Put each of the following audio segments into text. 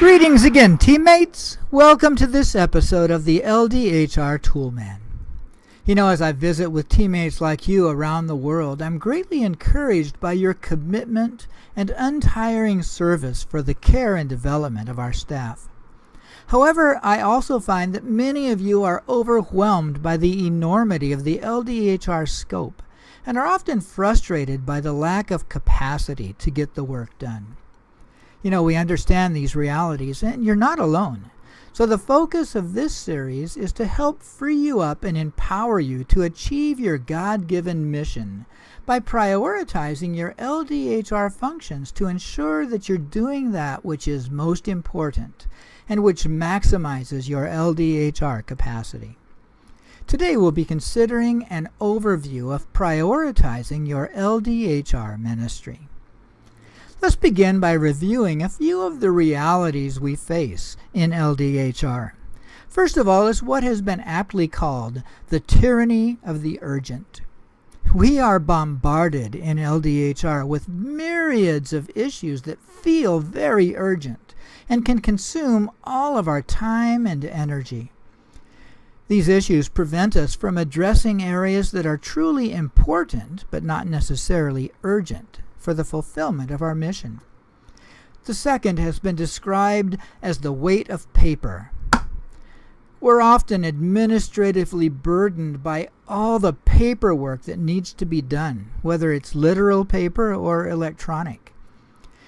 Greetings again, teammates. Welcome to this episode of the LDHR Toolman. You know, as I visit with teammates like you around the world, I'm greatly encouraged by your commitment and untiring service for the care and development of our staff. However, I also find that many of you are overwhelmed by the enormity of the LDHR scope and are often frustrated by the lack of capacity to get the work done. You know, we understand these realities, and you're not alone. So the focus of this series is to help free you up and empower you to achieve your God-given mission by prioritizing your LDHR functions to ensure that you're doing that which is most important and which maximizes your LDHR capacity. Today we'll be considering an overview of prioritizing your LDHR ministry. Let's begin by reviewing a few of the realities we face in LDHR. First of all is what has been aptly called the tyranny of the urgent. We are bombarded in LDHR with myriads of issues that feel very urgent and can consume all of our time and energy. These issues prevent us from addressing areas that are truly important but not necessarily urgent for the fulfillment of our mission. The second has been described as the weight of paper. We're often administratively burdened by all the paperwork that needs to be done, whether it's literal paper or electronic.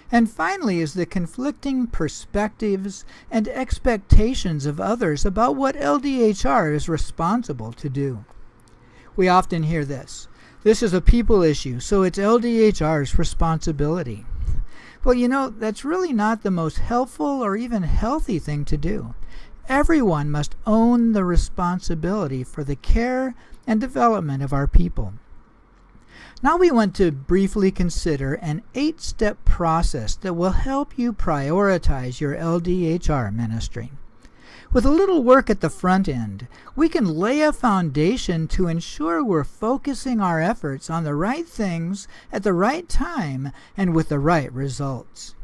And finally is the conflicting perspectives and expectations of others about what LDHR is responsible to do. We often hear this. This is a people issue, so it's LDHR's responsibility. Well, you know, that's really not the most helpful or even healthy thing to do. Everyone must own the responsibility for the care and development of our people. Now we want to briefly consider an 8-step process that will help you prioritize your LDHR ministry. With a little work at the front end, we can lay a foundation to ensure we're focusing our efforts on the right things at the right time and with the right results.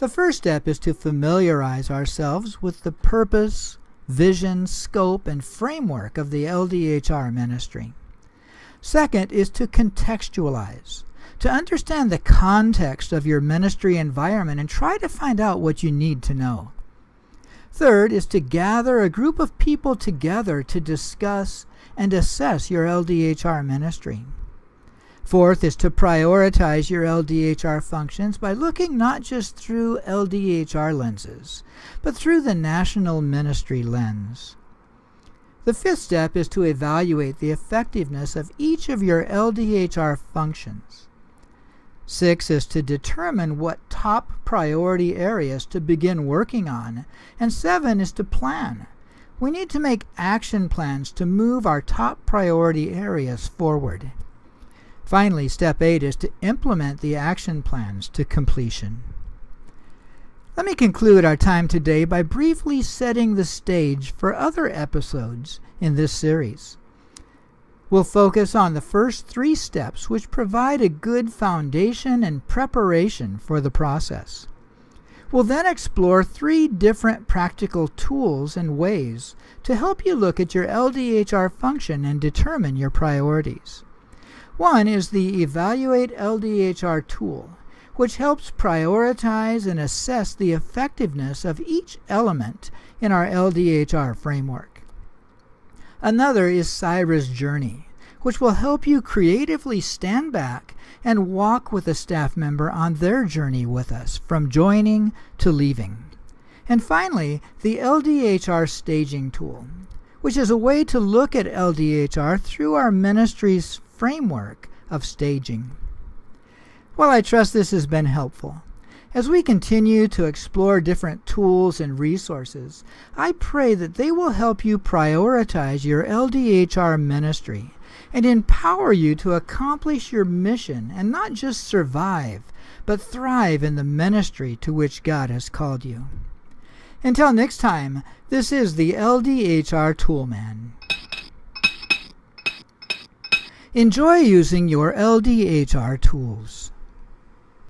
The first step is to familiarize ourselves with the purpose, vision, scope, and framework of the LDHR ministry. Second is to contextualize, to understand the context of your ministry environment and try to find out what you need to know. Third is to gather a group of people together to discuss and assess your LDHR ministry. Fourth is to prioritize your LDHR functions by looking not just through LDHR lenses, but through the national ministry lens. The fifth step is to evaluate the effectiveness of each of your LDHR functions. 6 is to determine what top priority areas to begin working on. And 7 is to plan. We need to make action plans to move our top priority areas forward. Finally, step 8 is to implement the action plans to completion. Let me conclude our time today by briefly setting the stage for other episodes in this series. We'll focus on the first 3 steps, which provide a good foundation and preparation for the process. We'll then explore 3 different practical tools and ways to help you look at your LDHR function and determine your priorities. One is the Evaluate LDHR tool, which helps prioritize and assess the effectiveness of each element in our LDHR framework. Another is Cyra's Journey, which will help you creatively stand back and walk with a staff member on their journey with us, from joining to leaving. And finally, the LDHR Staging tool, which is a way to look at LDHR through our ministry's framework of staging. Well, I trust this has been helpful. As we continue to explore different tools and resources, I pray that they will help you prioritize your LDHR ministry and empower you to accomplish your mission and not just survive, but thrive in the ministry to which God has called you. Until next time, this is the LDHR Toolman. Enjoy using your LDHR tools.